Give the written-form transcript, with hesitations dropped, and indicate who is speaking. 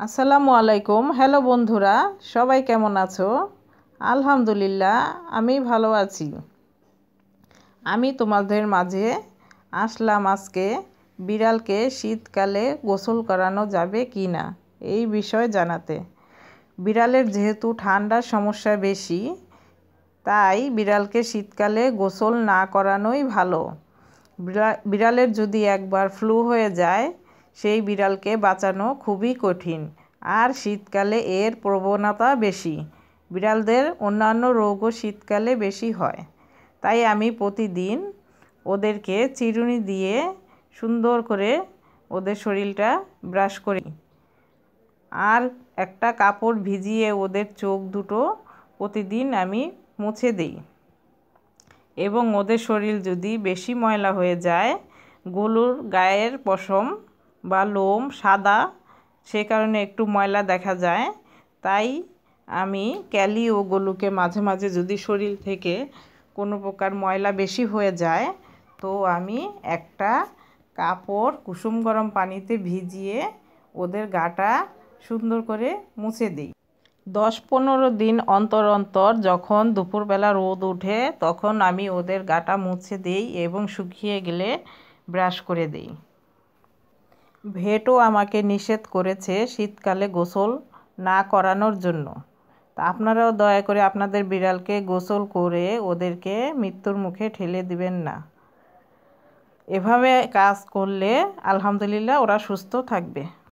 Speaker 1: আসসালামু আলাইকুম। হ্যালো বন্ধুরা, সবাই কেমন আছো? আলহামদুলিল্লাহ, আমি ভালো আছি। আমি তোমাদের মাঝে আসলাম আজকে বিড়ালকে শীতকালে গোসল করানো যাবে কি না এই বিষয়ে জানাতে। বিড়ালের যেহেতু ঠান্ডার সমস্যা বেশি, তাই বিড়ালকে শীতকালে গোসল না করানোই ভালো। বিড়ালের যদি একবার ফ্লু হয়ে যায়, সেই বিড়ালকে বাঁচানো খুবই কঠিন। আর শীতকালে এর প্রবণতা বেশি। বিড়ালদের অন্যান্য রোগও শীতকালে বেশি হয়। তাই আমি প্রতিদিন ওদেরকে চিরুনি দিয়ে সুন্দর করে ওদের শরীরটা ব্রাশ করি। আর একটা কাপড় ভিজিয়ে ওদের চোখ দুটো প্রতিদিন আমি মুছে দিই। এবং ওদের শরীর যদি বেশি ময়লা হয়ে যায়, গরুর গায়ের পশম বা লোম সাদা, সে কারণে একটু ময়লা দেখা যায়, তাই আমি ক্যালি ও গলুকে মাঝে মাঝে যদি শরীর থেকে কোনো প্রকার ময়লা বেশি হয়ে যায়, তো আমি একটা কাপড় কুসুম গরম পানিতে ভিজিয়ে ওদের গাটা সুন্দর করে মুছে দিই। 10-15 দিন অন্তর অন্তর যখন দুপুরবেলা রোদ ওঠে, তখন আমি ওদের গাটা মুছে দিই এবং শুকিয়ে গেলে ব্রাশ করে দিই। ভেটও আমাকে নিষেধ করেছে শীতকালে গোসল না করানোর জন্য। তা আপনারাও দয়া করে আপনাদের বিড়ালকে গোসল করে ওদেরকে মৃত্যুর মুখে ঠেলে দিবেন না। এভাবে কাজ করলে আলহামদুলিল্লাহ ওরা সুস্থ থাকবে।